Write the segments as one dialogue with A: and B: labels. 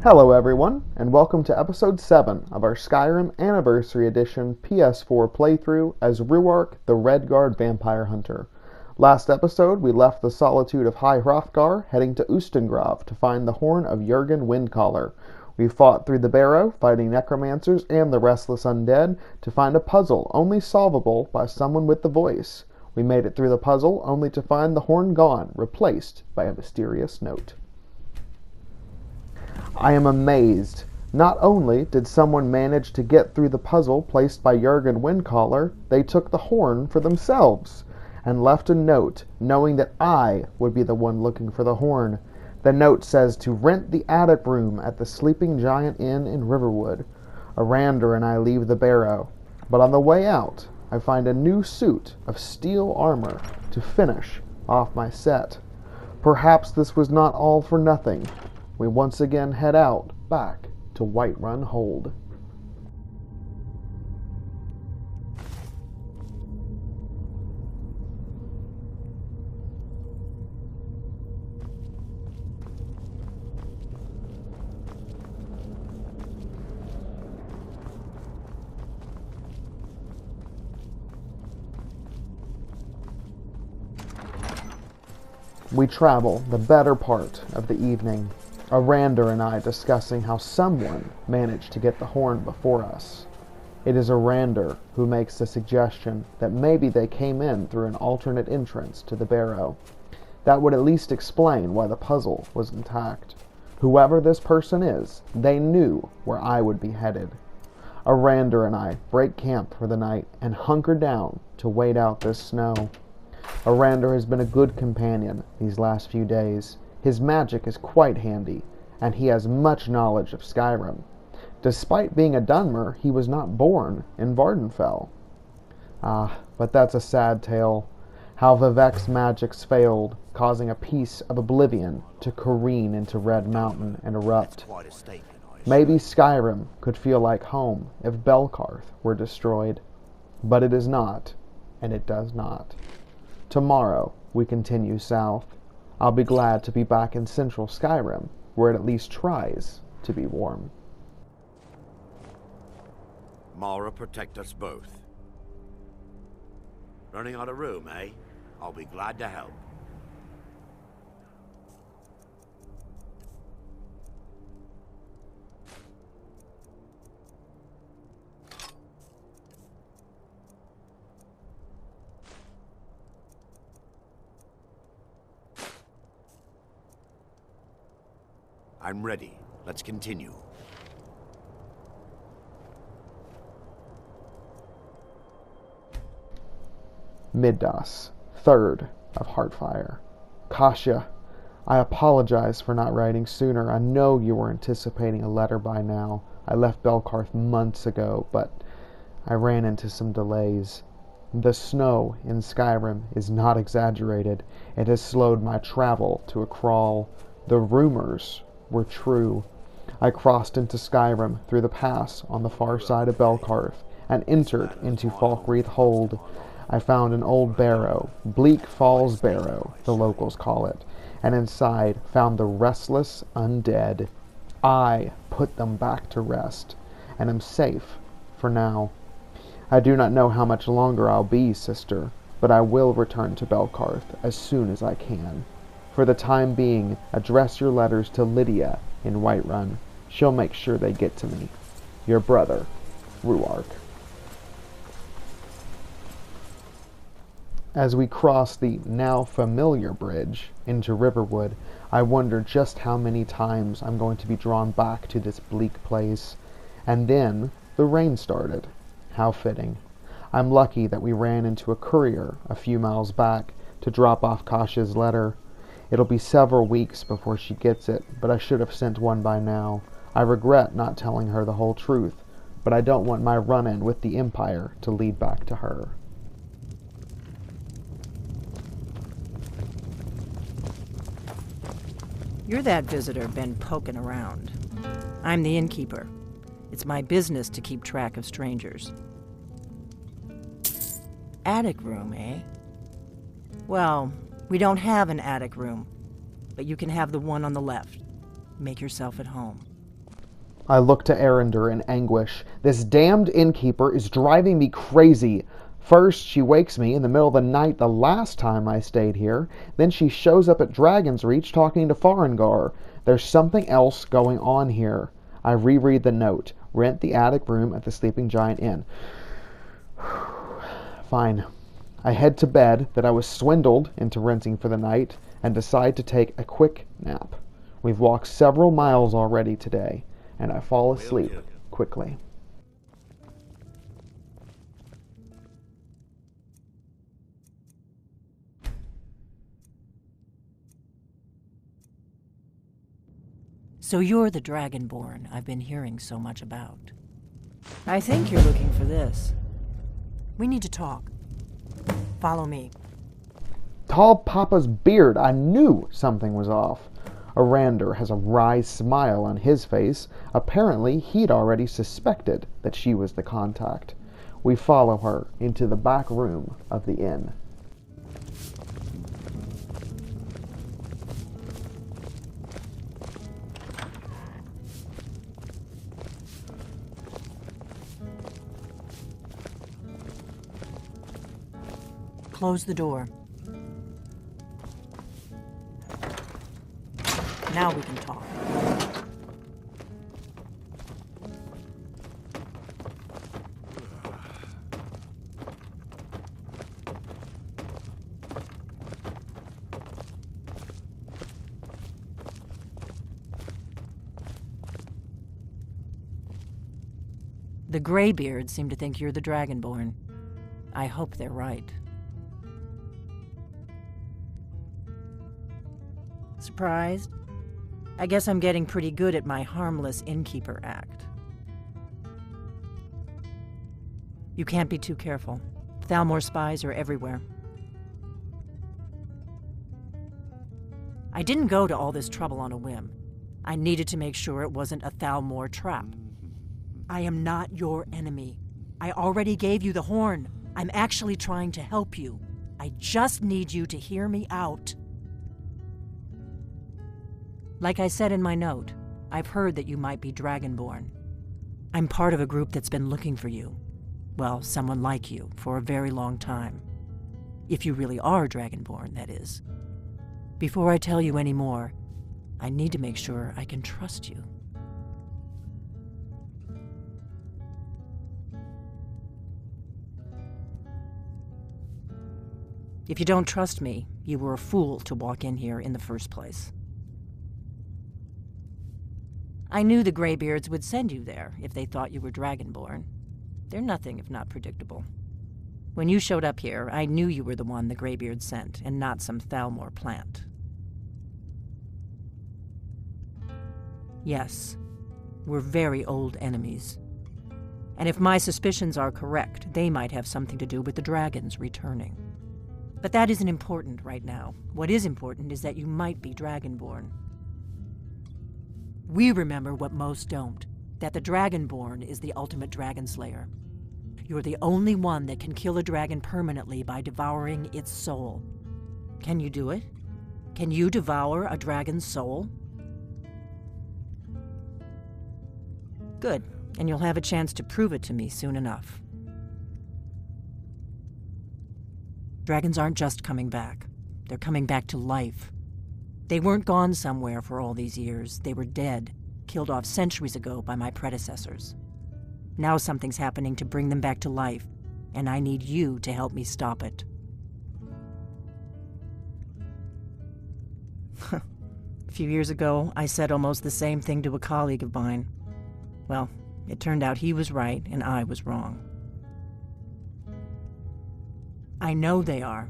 A: Hello everyone, and welcome to episode 7 of our Skyrim Anniversary Edition PS4 playthrough as Ruark, the Redguard Vampire Hunter. Last episode, we left the solitude of High Hrothgar, heading to Ustengrav to find the horn of Jurgen Windcaller. We fought through the barrow, fighting Necromancers and the restless undead, to find a puzzle only solvable by someone with the voice. We made it through the puzzle, only to find the horn gone, replaced by a mysterious note. I am amazed. Not only did someone manage to get through the puzzle placed by Jurgen Windcaller, they took the horn for themselves and left a note knowing that I would be the one looking for the horn. The note says to rent the attic room at the Sleeping Giant Inn in Riverwood. Arander and I leave the barrow, but on the way out, I find a new suit of steel armor to finish off my set. Perhaps this was not all for nothing. We once again head out back to Whiterun Hold. We travel the better part of the evening, Arander and I discussing how someone managed to get the horn before us. It is Arander who makes the suggestion that maybe they came in through an alternate entrance to the barrow. That would at least explain why the puzzle was intact. Whoever this person is, they knew where I would be headed. Arander and I break camp for the night and hunker down to wait out this snow. Arander has been a good companion these last few days. His magic is quite handy, and he has much knowledge of Skyrim. Despite being a Dunmer, he was not born in Vardenfell. But that's a sad tale. How Vivek's magics failed, causing a piece of oblivion to careen into Red Mountain and erupt. Maybe Skyrim could feel like home if Belkarth were destroyed. But it is not, and it does not. Tomorrow, we continue south. I'll be glad to be back in central Skyrim, where it at least tries to be warm.
B: Mara, protect us both. Running out of room, eh? I'll be glad to help. I'm ready. Let's continue.
A: Middas, 3rd of Heartfire. Kasia, I apologize for not writing sooner. I know you were anticipating a letter by now. I left Belkarth months ago, but I ran into some delays. The snow in Skyrim is not exaggerated. It has slowed my travel to a crawl. The rumors were true. I crossed into Skyrim through the pass on the far side of Belkarth and entered into Falkreath Hold. I found an old barrow, Bleak Falls Barrow, the locals call it, and inside found the restless undead. I put them back to rest, and am safe for now. I do not know how much longer I'll be, sister, but I will return to Belkarth as soon as I can. For the time being, address your letters to Lydia in Whiterun. She'll make sure they get to me. Your brother, Ruark. As we cross the now familiar bridge into Riverwood, I wonder just how many times I'm going to be drawn back to this bleak place. And then the rain started. How fitting. I'm lucky that we ran into a courier a few miles back to drop off Kasia's letter. It'll be several weeks before she gets it, but I should have sent one by now. I regret not telling her the whole truth, but I don't want my run-in with the Empire to lead back to her.
C: You're that visitor been poking around. I'm the innkeeper. It's my business to keep track of strangers. Attic room, eh? Well, we don't have an attic room, but you can have the one on the left. Make yourself at home.
A: I look to Arender in anguish. This damned innkeeper is driving me crazy. First, she wakes me in the middle of the night the last time I stayed here. Then she shows up at Dragon's Reach talking to Farengar. There's something else going on here. I reread the note. Rent the attic room at the Sleeping Giant Inn. Fine. I head to bed that I was swindled into renting for the night and decide to take a quick nap. We've walked several miles already today, and I fall asleep quickly.
C: So you're the Dragonborn I've been hearing so much about. I think you're looking for this. We need to talk. Follow me.
A: Tall Papa's beard. I knew something was off. Arander has a wry smile on his face. Apparently, he'd already suspected that she was the contact. We follow her into the back room of the inn.
C: Close the door. Now we can talk. The greybeards seem to think you're the Dragonborn. I hope they're right. Surprised? I guess I'm getting pretty good at my harmless innkeeper act. You can't be too careful. Thalmor spies are everywhere. I didn't go to all this trouble on a whim. I needed to make sure it wasn't a Thalmor trap. I am not your enemy. I already gave you the horn. I'm actually trying to help you. I just need you to hear me out. Like I said in my note, I've heard that you might be Dragonborn. I'm part of a group that's been looking for you. Well, someone like you, for a very long time. If you really are Dragonborn, that is. Before I tell you any more, I need to make sure I can trust you. If you don't trust me, you were a fool to walk in here in the first place. I knew the greybeards would send you there if they thought you were Dragonborn. They're nothing if not predictable. When you showed up here, I knew you were the one the greybeards sent, and not some Thalmor plant. Yes, we're very old enemies. And if my suspicions are correct, they might have something to do with the dragons returning. But that isn't important right now. What is important is that you might be Dragonborn. We remember what most don't, that the Dragonborn is the ultimate dragon slayer. You're the only one that can kill a dragon permanently by devouring its soul. Can you do it? Can you devour a dragon's soul? Good, and you'll have a chance to prove it to me soon enough. Dragons aren't just coming back. They're coming back to life. They weren't gone somewhere for all these years. They were dead, killed off centuries ago by my predecessors. Now something's happening to bring them back to life, and I need you to help me stop it. A few years ago, I said almost the same thing to a colleague of mine. Well, it turned out he was right and I was wrong. I know they are.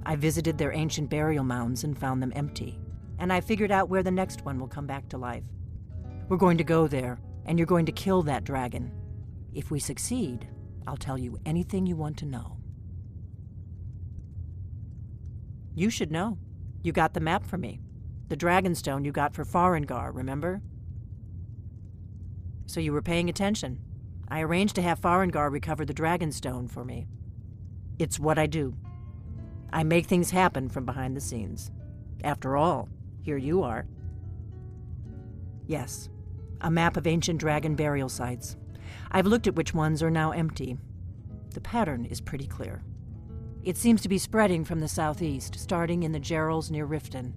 C: I visited their ancient burial mounds and found them empty. And I figured out where the next one will come back to life. We're going to go there, and you're going to kill that dragon. If we succeed, I'll tell you anything you want to know. You should know. You got the map for me. The Dragonstone you got for Farengar, remember? So you were paying attention. I arranged to have Farengar recover the Dragonstone for me. It's what I do. I make things happen from behind the scenes. After all, here you are. Yes, A map of ancient dragon burial sites. I've looked at which ones are now empty. The pattern is pretty clear. It seems to be spreading from the southeast, starting in the Gerals near Riften.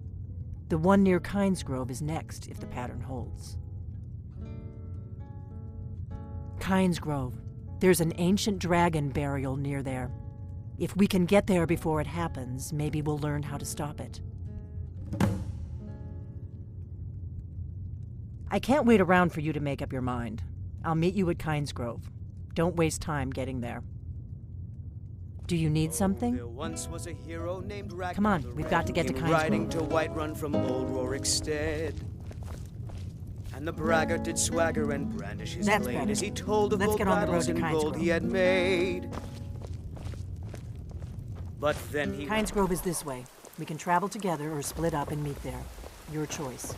C: The one near Kynesgrove is next, if the pattern holds. Kynesgrove. There's an ancient dragon burial near there. If we can get there before it happens, maybe we'll learn how to stop it. I can't wait around for you to make up your mind. I'll meet you at Kynesgrove. Don't waste time getting there. Do you need something?
D: There once was a hero named Ragnar.
C: Come on, we've got to get to
D: Came riding
C: Kynesgrove.
D: to Whiterun from old Rorikstead. And the braggart did swagger and brandish his
C: That's
D: blade
C: better.
D: as he told of
C: Let's
D: old
C: get on the
D: battles
C: road to
D: and gold
C: Kynesgrove.
D: he had made. But then he...
C: Kynesgrove is this way. We can travel together or split up and meet there. Your choice.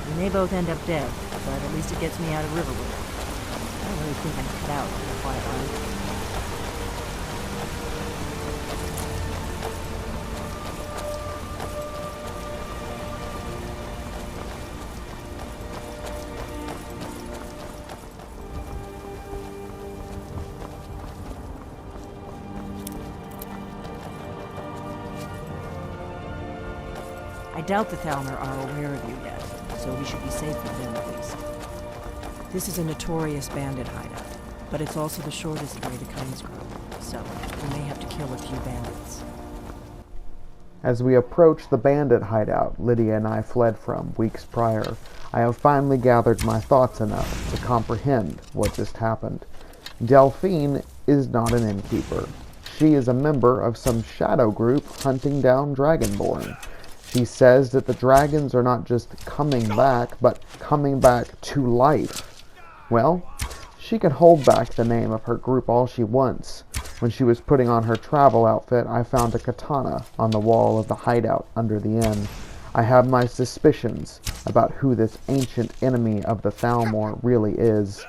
C: We may both end up dead, but at least it gets me out of Riverwood. I don't really think I'm cut out for a quiet life. I doubt the Thalmor are aware of you yet, so we should be safe with them at least. This is a notorious bandit hideout, but it's also the shortest way to Kynesgrove, so we may have to kill a few bandits.
A: As we approach the bandit hideout Lydia and I fled from weeks prior, I have finally gathered my thoughts enough to comprehend what just happened. Delphine is not an innkeeper. She is a member of some shadow group hunting down Dragonborn. She says that the dragons are not just coming back, but coming back to life. Well, she can hold back the name of her group all she wants. When she was putting on her travel outfit, I found a katana on the wall of the hideout under the inn. I have my suspicions about who this ancient enemy of the Thalmor really is.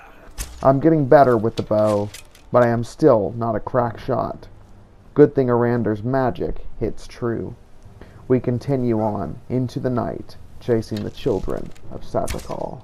A: I'm getting better with the bow, but I am still not a crack shot. Good thing Arander's magic hits true. We continue on into the night, chasing the children of Satakal.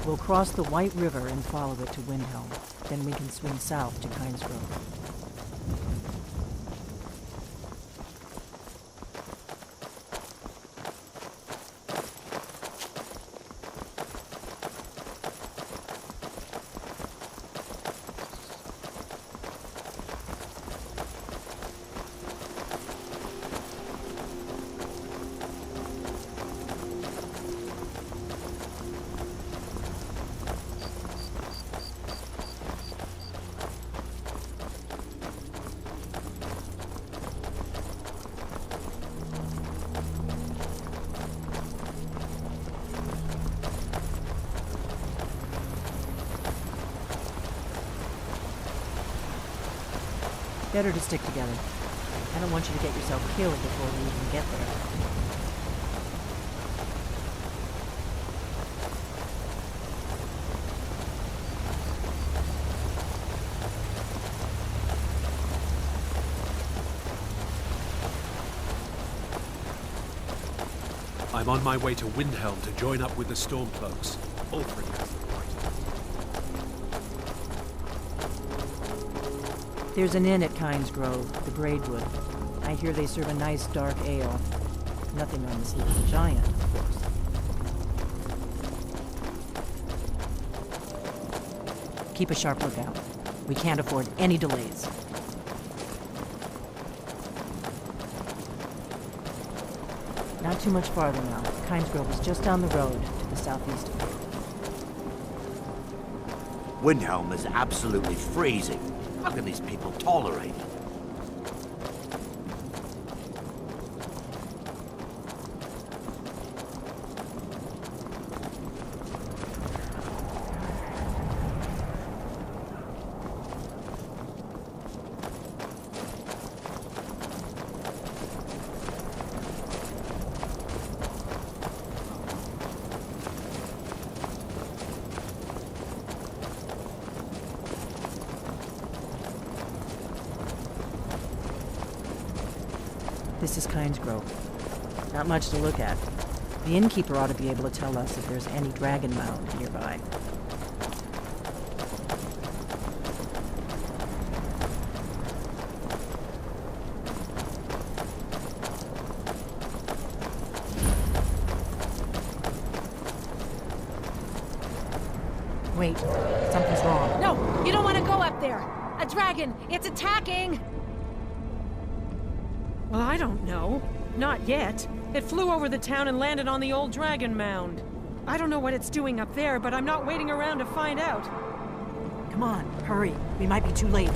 C: We'll cross the White River and follow it to Windhelm. Then we can swing south to Kynesgrove. Better to stick together. I don't want you to get yourself killed before we even get there.
E: I'm on my way to Windhelm to join up with the Stormcloaks. Ulfric has the right.
C: There's an inn at Kynesgrove, the Braidwood. I hear they serve a nice dark ale. Nothing on the Sleeping Giant, of course. Keep a sharp lookout. We can't afford any delays. Not too much farther now. Kynesgrove is just down the road to the southeast of here.
B: Windhelm is absolutely freezing. How can these people tolerate it?
C: This is Kynesgrove. Not much to look at. The innkeeper ought to be able to tell us if there's any dragon mound nearby. Wait, something's wrong.
F: No, you don't want to go up there. A dragon, it's attacking.
G: Well, I don't know. Not yet. It flew over the town and landed on the old dragon mound. I don't know what it's doing up there, but I'm not waiting around to find out.
C: Come on, hurry. We might be too late.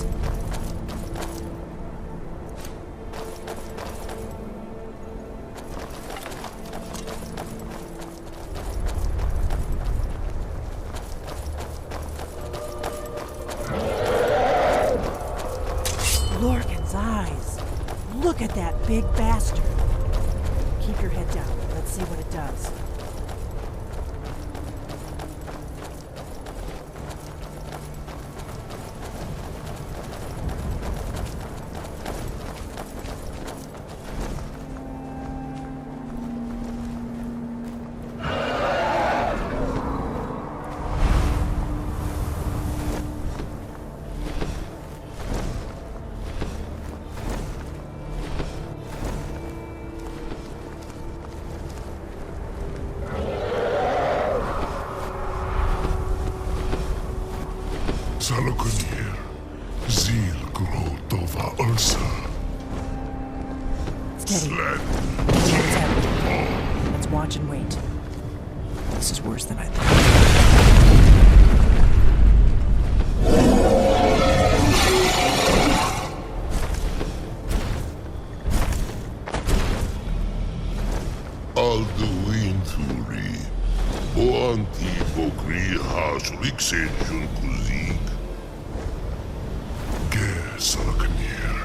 C: Lorcan's eyes. Look at that big bastard. Keep your head down. Let's see what it does.
H: Salokunir, Zil Grotova Ursa.
C: Steady. Let's watch and wait. This is worse than I thought.
H: Alduin Thuri, Boanti Bokri Has Rixenjun Kuzik. Ger Salokunir,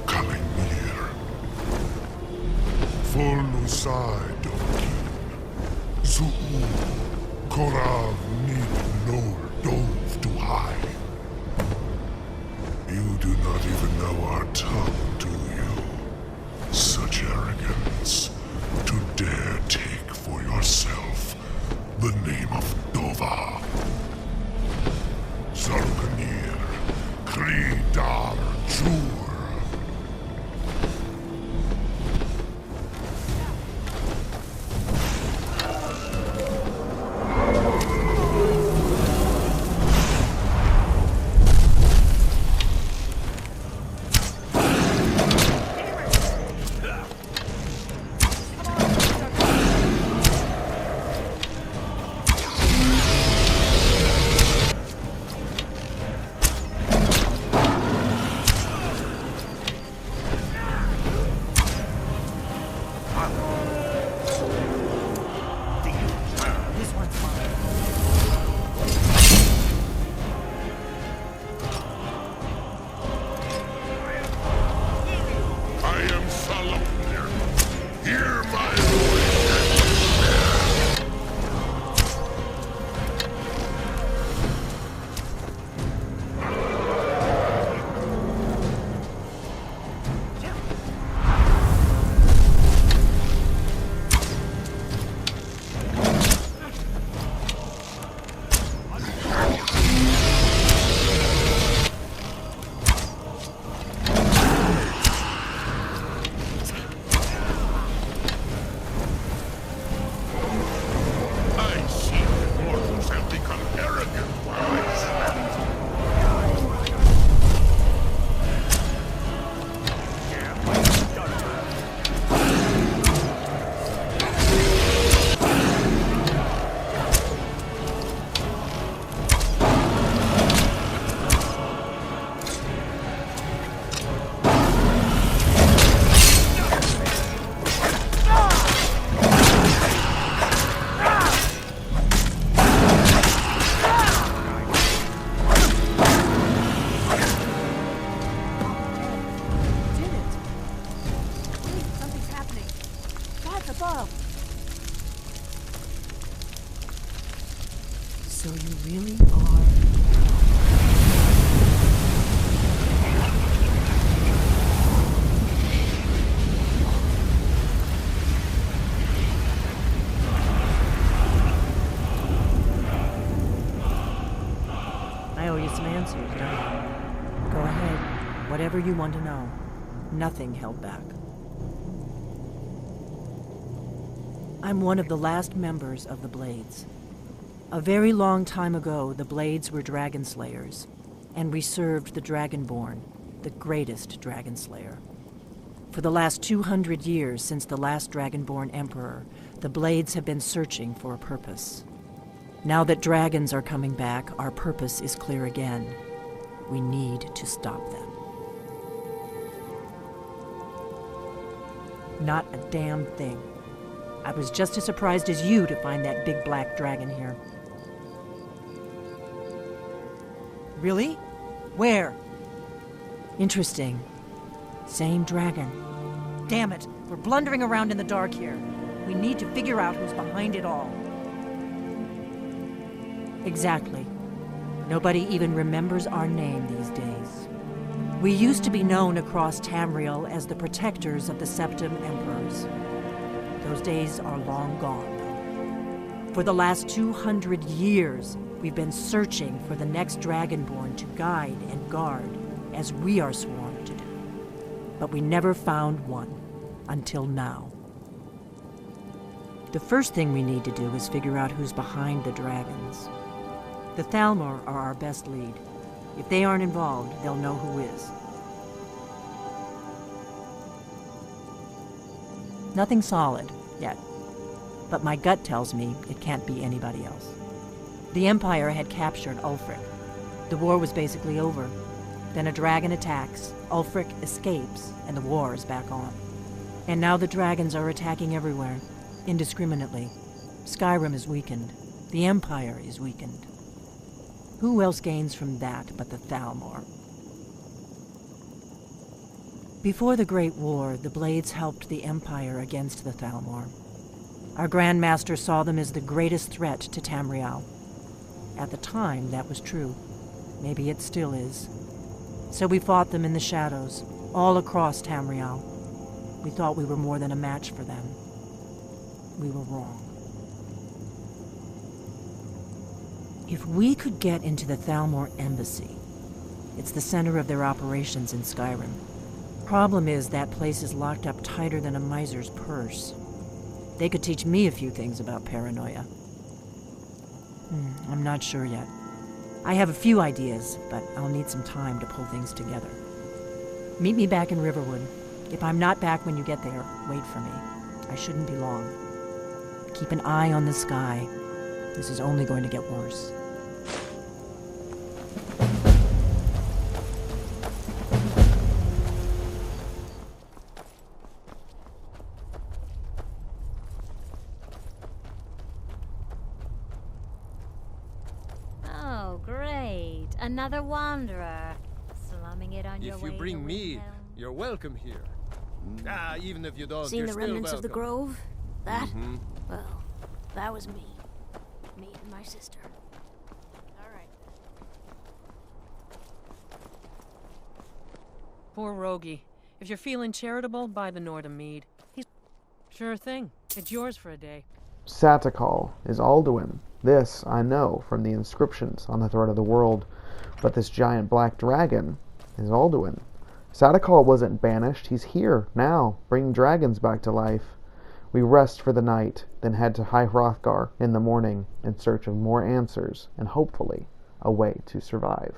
H: Kalimir. Fornusai Dokin. Zuu, Korav Nid Nor Dove to hide. You do not even know our tongue, do you? Such arrogance, to dare take for yourself the name of Dova. Zarukanir, Kridar Jur.
C: I owe you some answers, don't I? Go ahead. Whatever you want to know. Nothing held back. I'm one of the last members of the Blades. A very long time ago, the Blades were dragon slayers, and we served the Dragonborn, the greatest dragon slayer. For the last 200 years since the last Dragonborn Emperor, the Blades have been searching for a purpose. Now that dragons are coming back, our purpose is clear again. We need to stop them. Not a damn thing. I was just as surprised as you to find that big black dragon here. Really? Where? Interesting. Same dragon. Damn it, we're blundering around in the dark here. We need to figure out who's behind it all. Exactly. Nobody even remembers our name these days. We used to be known across Tamriel as the protectors of the Septim Emperors. Those days are long gone, though. For the last 200 years, we've been searching for the next Dragonborn to guide and guard, as we are sworn to do. But we never found one, until now. The first thing we need to do is figure out who's behind the dragons. The Thalmor are our best lead. If they aren't involved, they'll know who is. Nothing solid, yet. But my gut tells me it can't be anybody else. The Empire had captured Ulfric. The war was basically over. Then a dragon attacks, Ulfric escapes, and the war is back on. And now the dragons are attacking everywhere, indiscriminately. Skyrim is weakened. The Empire is weakened. Who else gains from that but the Thalmor? Before the Great War, the Blades helped the Empire against the Thalmor. Our Grand Master saw them as the greatest threat to Tamriel. At the time, that was true. Maybe it still is. So we fought them in the shadows, all across Tamriel. We thought we were more than a match for them. We were wrong. If we could get into the Thalmor embassy, it's the center of their operations in Skyrim. Problem is, that place is locked up tighter than a miser's purse. They could teach me a few things about paranoia. I'm not sure yet. I have a few ideas, but I'll need some time to pull things together. Meet me back in Riverwood. If I'm not back when you get there, wait for me. I shouldn't be long. Keep an eye on the sky. This is only going to get worse.
I: Oh, great. Another wanderer. Slumming it on your way.
J: If you bring
I: to
J: me,
I: Windhelm.
J: you're welcome here. Even if you don't,
I: Seen
J: you're
I: the
J: still
I: remnants of the
J: welcome.
I: grove? That? Well, that was me. Me and my sister. All right.
G: Poor Rogie. If you're feeling charitable, buy the Nordham mead. He's... Sure thing. It's yours for a day.
A: Satikal is Alduin. This I know from the inscriptions on the thread of the world. But this giant black dragon is Alduin. Satikal wasn't banished. He's here, now, bringing dragons back to life. We rest for the night, then head to High Hrothgar in the morning in search of more answers and hopefully a way to survive.